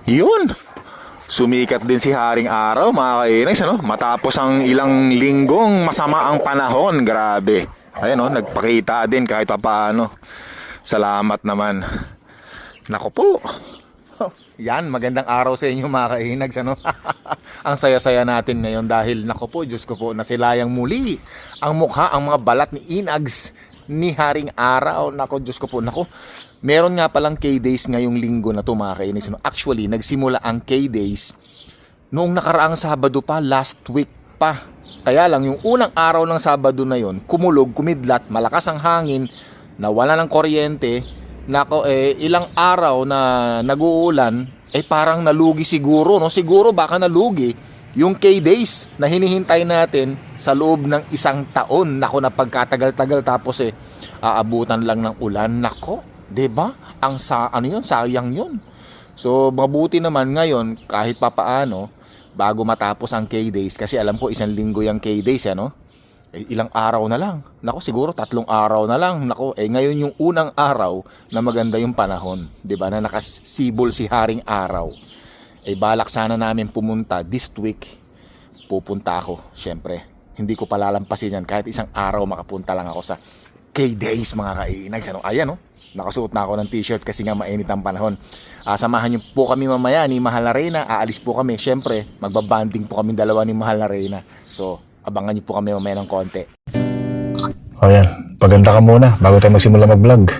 Yun. Sumikat din si Haring Araw, mga kainags, ano? Matapos ang ilang linggong masama ang panahon. Grabe. Ayan, oh, nagpakita din kahit paano. Salamat naman. Nako po. Yan, magandang araw sa inyo, mga kainags, ano? Ang saya-saya natin ngayon dahil, nako po, Diyos ko po, nasilayang muli ang mukha, ang mga balat ni Inags ni Haring Araw. Nako, Diyos ko po, nako. Meron nga palang K-Days ngayong linggo na to, mga kainis. Actually, nagsimula ang K-Days noong nakaraang Sabado pa, last week pa. Kaya lang, yung unang araw ng Sabado na yon, kumulog, kumidlat, malakas ang hangin, nawala ng kuryente. Nako, ilang araw na nag-uulan, parang nalugi siguro, no? Siguro baka nalugi yung K-Days na hinihintay natin sa loob ng isang taon. Nako, na pagkatagal-tagal tapos aabutan lang ng ulan. Nako, 'di ba? Sayang 'yun. So, mabuti naman ngayon kahit papaano bago matapos ang K-Days, kasi alam ko isang linggo yung K-Days, ano? Ilang araw na lang. Nako, siguro 3 araw na lang. Nako, ngayon yung unang araw na maganda yung panahon, 'di ba? Na nakasibol si Haring Araw. Balak sana namin pumunta this week. Pupunta ako, syempre. Hindi ko palalampasin yan kahit isang araw makapunta lang ako sa K-Days, mga kainags, ano? Ayan, no? Nakasuot na ako ng t-shirt kasi nga mainit ang panahon. Samahan niyo po kami mamaya ni Mahal na Reyna. Aalis po kami. Siyempre, magbabanding po kami dalawa ni Mahal na Reyna. So, abangan niyo po kami mamaya ng konti. O yan, paganda ka muna bago tayo magsimula mag-vlog.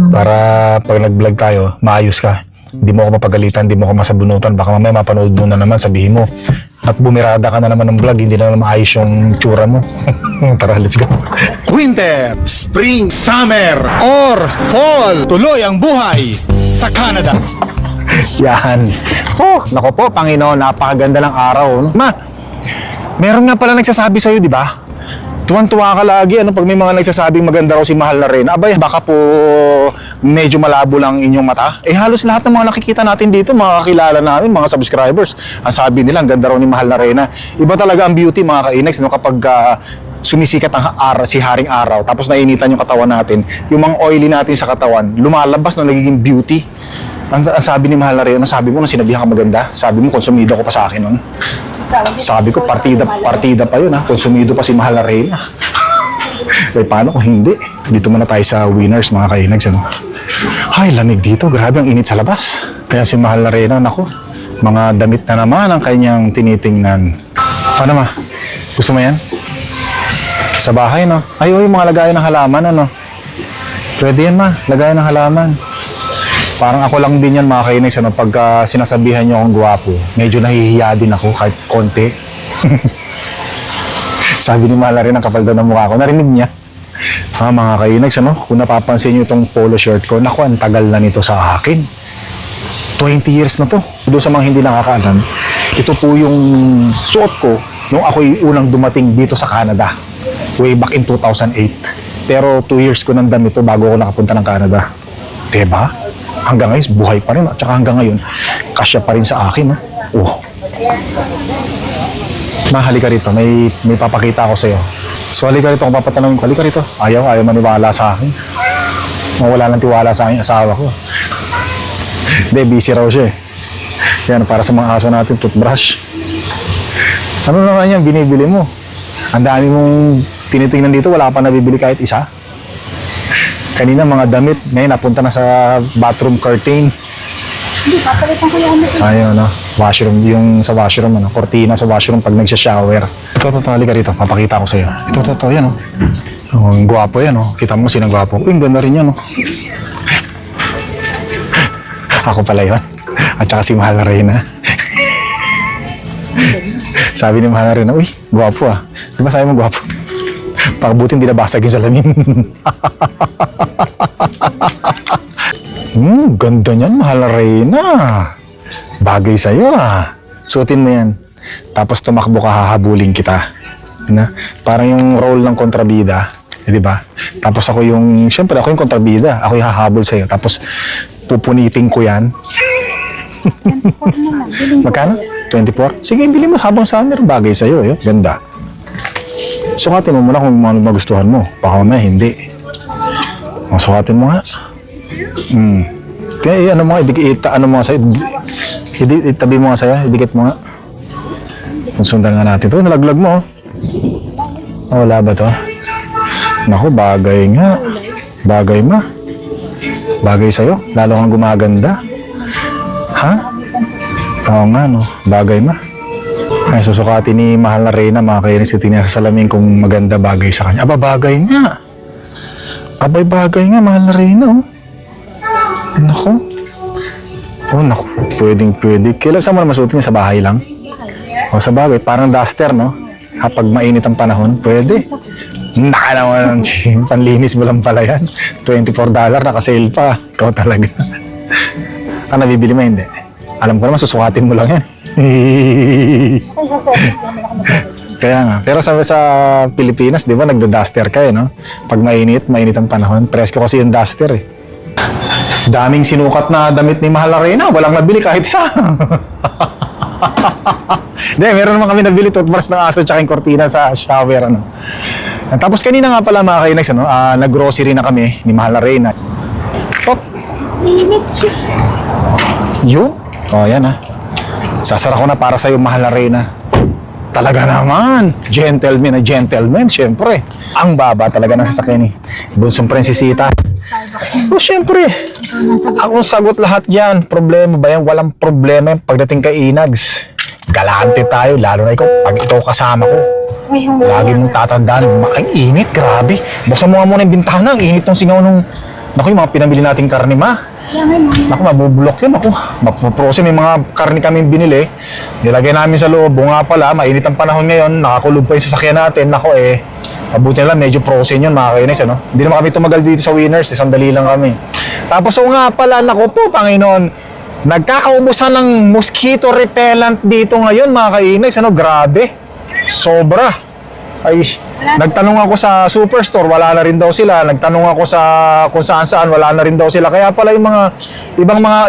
Para pag nag-vlog tayo, maayos ka. Hindi mo ako mapagalitan, hindi mo ako masabunutan. Baka mamaya mapanood mo na naman, sabihin mo, at bumirada ka na naman ng vlog, hindi na naman maayos yung tsura mo. Tara, let's go. Winter, Spring, Summer, or Fall. Tuloy ang buhay sa Canada. Yan. Oh, nako po, Panginoon, napakaganda ng araw. No? Ma, meron nga pala nagsasabi sa'yo, di ba? Tuwan-tuwa ka lagi, ano, pag may mga nagsasabing maganda raw si Mahal na Reyna. Abay, baka po medyo malabo lang inyong mata. Halos lahat ng mga nakikita natin dito, mga kakilala namin, mga subscribers, ang sabi nila, ang ganda raw ni Mahal na Reyna. Iba talaga ang beauty, mga kainags, no? Kapag sumisikat ang si Haring Araw, tapos nainitan yung katawan natin, yung mga oily natin sa katawan, lumalabas no, nagiging beauty. Ang sabi ni Mahal na Reyna, sabi mo, nung sinabihan ka maganda, sabi mo, konsumido ko pa sa akin nun. Sabi ko, partida pa yun, ha? Konsumido pa si Mahal na Reyna. Paano kung hindi? Dito muna tayo sa Winners, mga kainags, ano? Ay, lamig dito. Grabe ang init sa labas. Kaya si Mahal na Reyna, naku, mga damit na naman ang kanyang tinitingnan. Ano, ma? Gusto mo yan? Sa bahay, no? Ay, yung mga lagayan ng halaman, ano? Pwede yan, ma. Lagayan ng halaman. Parang ako lang din yan, mga kainags, ano? Pagka sinasabihan niyo akong gwapo, medyo nahihiya din ako kahit konti. Sabi ni Mahal na Reyna, kapal daw ng mukha ko. Narinig niya. Mga kainags, ano? Kung napapansin niyo itong polo shirt ko, naku, ang tagal na nito sa akin. 20 years na to. Doon sa mga hindi nakakaalam, ito po yung suot ko nung ako'y unang dumating dito sa Canada. Way back in 2008. Pero 2 years ko nang damit to bago ako nakapunta ng Canada. Diba? Hanggang ngayon, buhay pa rin. At saka hanggang ngayon, kasya pa rin sa akin. No? Oh. Ma, halika rito. May papakita ako sa'yo. So, halika rito. Kung papatanongin ko, halika rito. Ayaw maniwala sa akin. Mawala ng tiwala sa aking asawa ko. Hindi, busy raw siya eh. Yan, para sa mga aso natin, toothbrush. Ano naman yan, binibili mo? Ang dami mong tinitingnan dito, wala pa nabibili kahit isa. Kanina mga damit, ngayon napunta na sa bathroom curtain. Hindi, papalitan ko yung Ayun, no? Washroom, yung sa washroom, ano? Cortina sa washroom pag nagsha-shower. Ito, halika rito, papakita ko sa'yo. Ito, yan, no? Oh, ang gwapo yan, no? Kita mo sinang gwapo. Uy, ang ganda rin yan, no? Ako pala yun. At saka si Mahal na Reyna. Sabi ni Mahal na Reyna, uy, gwapo ah. Di ba sabi mo gwapo? Pakabuti hindi nabasag yung salamin. Ganda niyan, Mahal na Reyna. Bagay sa'yo ah. Suotin mo yan. Tapos tumakbo ka, hahabulin kita. Na? Parang yung role ng kontrabida. Di ba? Tapos ako yung, siyempre ako yung kontrabida. Ako yung hahabol sa'yo. Tapos pupunitin ko yan. Magkano? 24? Sige, bili mo habang summer. Bagay sa'yo. Eh. Ganda. Sukatin mo muna kung magustuhan mo. Baka mamaya hindi. Sukatin mo nga. Kaya ano mo, ano mo nga sa'yo, itabi mo nga sa'yo, idikit mo nga. Sundan nga natin ito, nalaglag mo. Oh, wala ba to? Naku, bagay nga. Bagay ma. Bagay sa'yo, lalo kang gumaganda. Ha? Oo nga, no? Bagay ma. Ay, susukati ni mahal na Reyna, mga kainis, titingnan sa salamin kung maganda bagay sa kanya. Aba, bagay nga. Abay, bagay nga, mahal na Reyna, oh. Naku. Oh, naku. Pwede. Kailan saan mo na masuot niya? Sa bahay lang? O, sa bagay. Parang duster, no? Kapag mainit ang panahon, pwede. Naka naman, panlinis mo lang pala yan. $24, naka-sale pa. Ikaw talaga. Nabibili mo, hindi? Alam ko naman, susukatin mo lang yan. Kaya nga. Pero sabi sa Pilipinas, di ba, nagda-duster kayo, no? Pag mainit ang panahon. Presko kasi yung duster, eh. Daming sinukat na damit ni Mahal na Reyna. Walang nabili kahit isa. Hindi, meron naman kami nabili toothbrush ng aso tsaka yung kortina sa shower, ano. Tapos kanina nga pala, mga kainags, ano, nag-grocery na kami ni Mahal na Reyna. Pop! Yun? O, yan, ha. Sasara ko na para sa'yo, Mahal na Reyna. Talaga naman. Gentleman na gentleman, syempre. Ang baba talaga ng sasakyan ni Bunsong Prinsesita. O, syempre. Akong sagot lahat yan. Problema ba yan? Walang problema yan pagdating kay Inags. Galante tayo, lalo na ikaw. Pag ikaw kasama ko, lagi mong tatandaan. Ang init, grabe. Buksan mo nga muna yung bintana. Ang init ng singaw nung... Naku, yung mga pinamili nating karne, ma. Naku, mabubulok yun. Naku, mapuprose. May mga karne kami binili. Nilagay namin sa loob. Nga pala, mainit ang panahon ngayon. Nakakulog pa yung sasakyan natin. Naku, mabuti na lang, medyo frozen yun, mga kainis, ano? Hindi naman kami tumagal dito sa Winners. Sandali lang kami. Tapos, nga pala, naku po, Panginoon, nagkakaubusan ng mosquito repellent dito ngayon, mga kainis, ano? Grabe. Sobra. Ay, nagtanong ako sa superstore, wala na rin daw sila. Nagtanong ako sa kung saan-saan, wala na rin daw sila. Kaya pala yung mga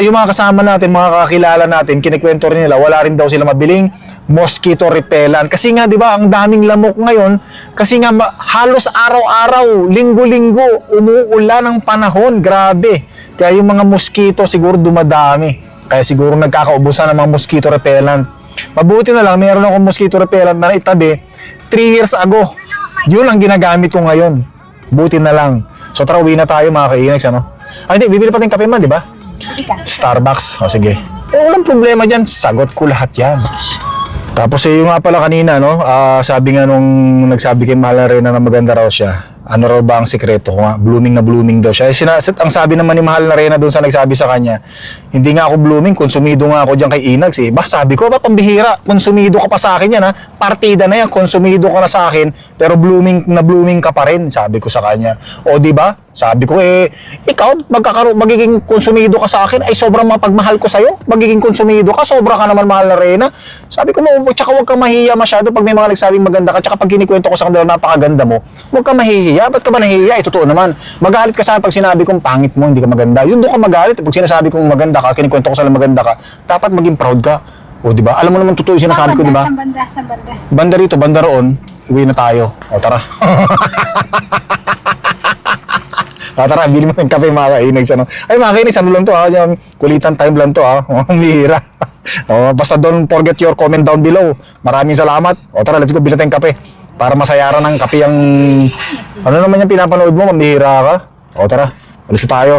yung mga kasama natin, mga kakilala natin, kinikwento rin nila, wala rin daw sila mabiling mosquito repellent. Kasi nga, 'di ba, ang daming lamok ngayon, kasi nga halos araw-araw, linggo-linggo umuulan ang panahon, grabe. Kaya yung mga mosquito siguro dumadami. Kaya siguro nagkakaubusan ng mga mosquito repellent. Mabuti na lang, meron akong mosquito repellent na itabi 3 years ago. Yun ang ginagamit ko ngayon. Buti na lang. So tara, uwi na tayo, mga kainags, ano? Ay, hindi, bibili pa tayong kape man, di ba? Starbucks. O, sige. Walang problema dyan. Sagot ko lahat yan. Tapos yung nga pala kanina, no? Sabi nga nung nagsabi kay Mahal na Reyna na maganda raw siya. Ano raw ba ang sikreto? Kung blooming na blooming daw siya. Ang sabi naman ni Mahal na Reyna doon sa nagsabi sa kanya, hindi nga ako blooming, konsumido nga ako dyan kay Inags, eh. Bah, sabi ko, ba, pambihira, konsumido ka pa sa akin yan, ha? Partida na yan, konsumido ka na sa akin, pero blooming na blooming ka pa rin, sabi ko sa kanya. O, di ba? Sabi ko, ikaw, magiging konsumido ka sa akin, ay sobrang mapagmahal ko sa'yo, magiging konsumido ka, sobra ka naman, Mahal na Reyna. Sabi ko, tsaka huwag kang mahiya masyado pag may mga nagsabing maganda ka, tsaka pag kinikwento ko sa kanila napakaganda mo, huwag kang mahihiya. Ba't ka ba nahihiya? Totoo naman. Magalit ka sa pag sinabi kong pangit mo, hindi ka maganda. Yun doon ka magalit. Pag sinasabi kong maganda ka, kinikwento ko sa maganda ka, dapat maging proud ka. O, di ba? Alam mo naman totoo yung sinasabi ko, di ba? Sa banda. Banda rito, banda roon. Uwi na tayo. O, tara. Tara, bili mo ng kape, mga kainags, ano? Ay, mga kainags, ano lang to, ha? Kulitan time lang to, ha? Mihira. Basta don't forget your comment down below. Maraming salamat. O, tara, let's go, bili tayong kape. Para masayaran ng kape ang... Ano naman yung pinapanood mo? Mamihira ka? O, tara. Alis na tayo.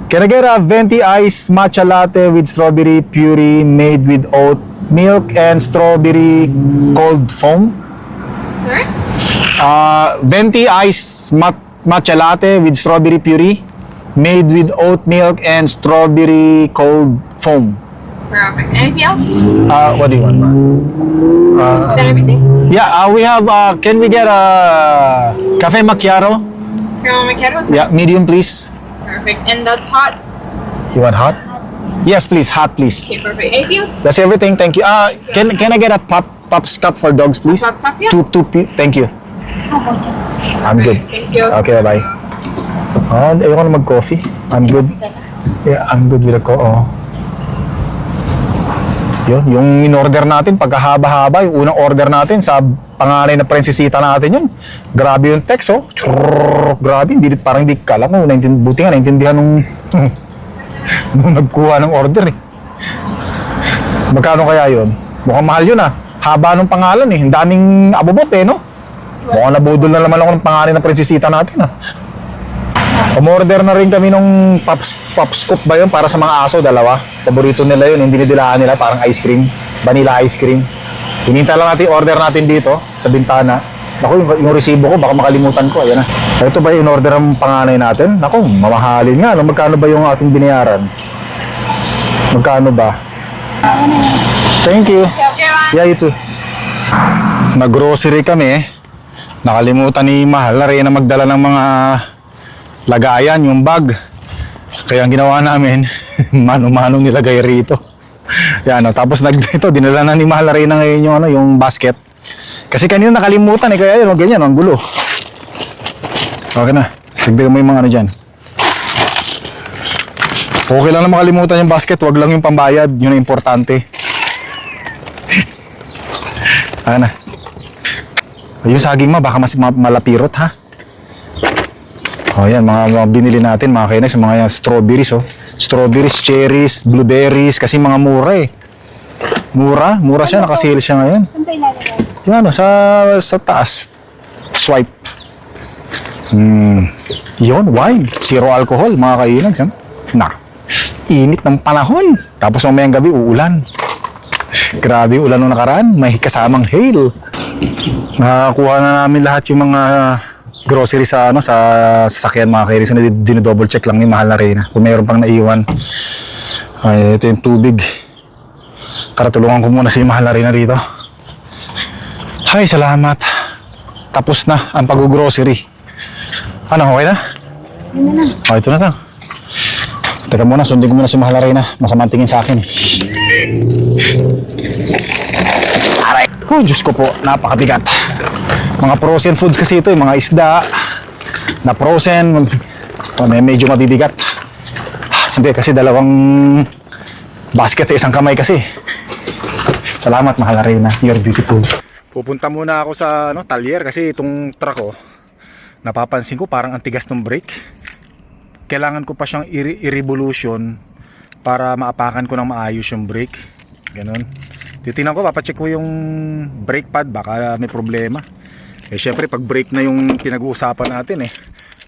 Can I get a venti ice matcha latte with strawberry puree made with oat milk and strawberry cold foam? Sir? Venti ice matcha latte with strawberry puree made with oat milk and strawberry cold foam. Perfect. Anything else? What do you want, ma? Is that everything? Yeah, we have, can we get a cafe macchiato? Macchiato? Yeah, medium, please. Perfect. And that's hot? You want hot? Yes, please. Hot, please. Okay, perfect. Anything else? That's everything. Thank you. Can I get a pops cup for dogs, please? Pop cup, yeah. Thank you. I'm good. Thank you. Okay, bye. Ayoko na mag-coffee. I'm good. Yeah, I'm good with a Yun, yung in-order natin, pagkahaba-haba, yung unang order natin sa panganay na prinsesita natin yun. Grabe yung text, oh. Grabe, parang hindi kala ko. Buti nga, naintindihan nung nung nagkuha ng order eh. Magkano kaya yun? Mukhang mahal yun ah. Haba ng pangalan eh. Ang daming abubot eh, no? Mukhang nabudol na naman ako ng pangalan ng prinsesita natin ah. Umorder na rin kami nung pops scoop ba yun para sa mga aso, dalawa. Paborito nila yun, hindi nidilaan nila, parang ice cream, vanilla ice cream. Hinintay lang natin order natin dito sa bintana. Naku, yung resibo ko, baka makalimutan ko, ayan na. Ito ba yung order ng panganay natin? Naku, mamahalin nga, no? Magkano ba yung ating binayaran? Magkano ba? Thank you. Yeah, you too. Nag-grocery kami, nakalimutan ni Mahal na rin na magdala ng mga lagayan, yung bag. Kaya ang ginawa namin, mano-manong nilagay rito. Yan, no? Tapos ito, dinala na ni Mahal Arena ngayon yung, yung basket. Kasi kanina nakalimutan eh, kaya yun, ganyan, ang gulo. Okay na, tigdagan mo yung mga ano dyan. Okay lang na makalimutan yung basket, wag lang yung pambayad, yun ang importante. Okay na. Yung saging mo, baka mas malapirot ha. O yan, mga binili natin mga kainex, mga strawberries oh. Strawberries, cherries, blueberries, kasi mga mura eh. Mura siya, nakasale siya ngayon. Yan o, sa taas. Swipe. Yun, wine. Zero alcohol, mga kainex. Init ng panahon. Tapos mamayang gabi, uulan. Grabe, ulan nung nakaraan, may kasamang hail. Nakakuha na namin lahat yung mga grocery sa sa sasakyan mga kairis, na dinodouble check lang ni Mahal na Reyna kung mayroon pang naiwan. Ay, ito yung tubig. Tara, tulungan ko muna si Mahal na Reyna rito. Ay, salamat. Tapos na ang pag-grocery. Ano, okay na? Yun na. Oh, ito na lang. Teka muna, sundin ko muna si Mahal na Reyna. Masamang tingin sa akin eh. Aray. Oh, Diyos ko po, napakabigat. Mga frozen foods kasi ito, yung mga isda na frozen, medyo mabibigat. Hindi, kasi dalawang basket sa isang kamay kasi. Salamat, Mahal na Reyna, you're beautiful. Pupunta muna ako sa talyer kasi itong truck ko, napapansin ko parang antigas ng brake. Kailangan ko pa siyang i-revolution para maapakan ko ng maayos yung brake. Ganon. Titingnan ko, papacheck ko yung brake pad, baka may problema. Eh syempre pag brake na yung pinag-uusapan natin eh.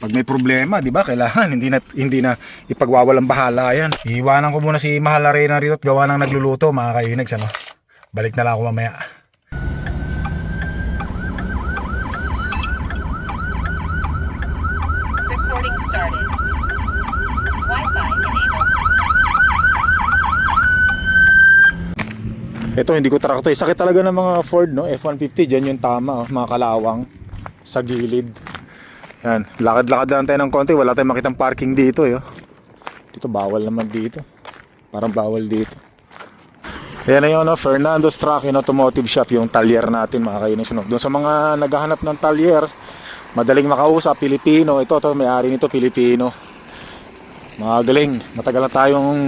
Pag may problema, di ba? Kailangan hindi na ipagwawalang bahala yan. Iiwanan ko muna si Mahal na Reyna rito at gawa ng nagluluto, mga kainags, ano. Balik na lang ako mamaya. Recording started. Wi-Fi enabled. Ito, hindi ko truck to eh. Sakit talaga ng mga Ford, no? F-150, dyan yung tama, oh. Mga kalawang sa gilid. Yan, lakad-lakad lang tayo ng konti. Wala tayong makitang parking dito, eh. Dito, bawal naman dito. Parang bawal dito. Yan na yun, no? Fernando's Truck and Automotive Shop, yung talyer natin, mga kainis. No? Doon sa mga naghahanap ng talyer, madaling makausap, Pilipino. Ito, may-ari nito, Pilipino. Magaling. Matagal na tayong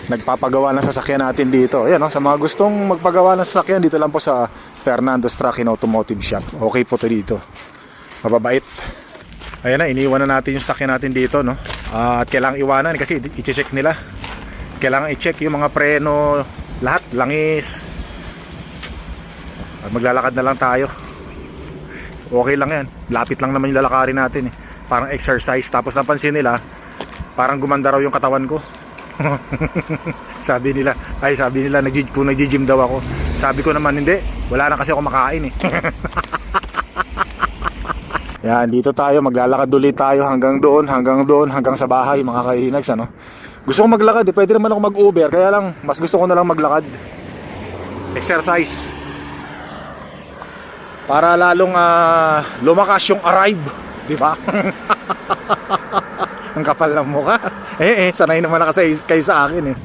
nagpapagawa ng sasakyan natin dito. Ayan, no? Sa mga gustong magpagawa ng sasakyan, dito lang po sa Fernando's Truck and Automotive Shop. Okay po to dito. Mababait. Ayan na, iniwan na natin yung sasakyan natin dito, no? At kailangan iwanan kasi i-check nila. Kailangan i-check yung mga preno, lahat, langis. At maglalakad na lang tayo. Okay lang yan. Lapit lang naman yung lalakarin natin eh. Parang exercise. Tapos napansin nila, parang gumanda raw yung katawan ko. sabi nila kung nag-gym daw ako. Sabi ko naman hindi, wala na kasi ako makain eh. Yan, dito tayo, maglalakad ulit tayo hanggang doon, hanggang sa bahay, mga kainags, ano. Gusto ko maglakad, pwede naman ako mag-Uber, kaya lang mas gusto ko na lang maglakad. Exercise. Para lalong lumakas yung arrive, di ba? Ang kapal ng mukha. Sanay naman na kasi kayo sa akin eh.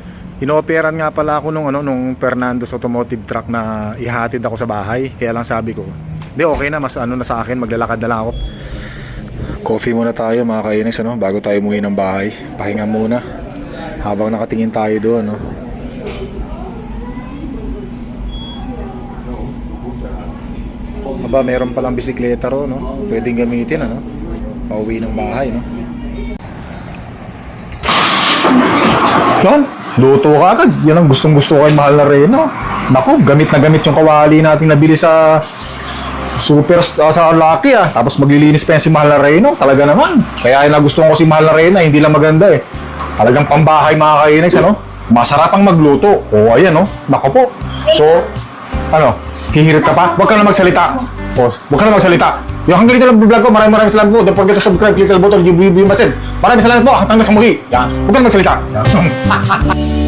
Inoperan nga pala ako nung Fernando's Automotive Truck na ihatid ako sa bahay. Kaya lang sabi ko, hindi, okay na, mas na sa akin, maglalakad na lang ako. Coffee muna tayo, mga kainis, bago tayo umuwi ng bahay. Pahinga muna habang nakatingin tayo doon, no. Aba, meron palang bisikleta ro, no. Pwedeng gamitin, pauwi ng bahay, no. Yan, luto ka agad. Yan ang gustong-gusto ko kay Mahal na Reyna. Naku, gamit na gamit yung kawali natin nabili sa sa Lucky Tapos maglilinis pa yan si Mahal na Reyna. Talaga naman. Kaya nagustuhan ko si Mahal na Reyna, hindi lang maganda eh. Talagang pambahay mga kainags, ano? Masarap ang magluto. O, ayan, no? Naku po. So, ano? Hihirit ka pa? Huwag ka na magsalita. O, huwag ka na magsalita. Yung hanggang dito lang vlog ko, maraming salamat po. Don't forget to subscribe, click the button, give you message. Maraming salamat po. Hanggang sa muli. Yan. Huwag ka na magsalita. Yan.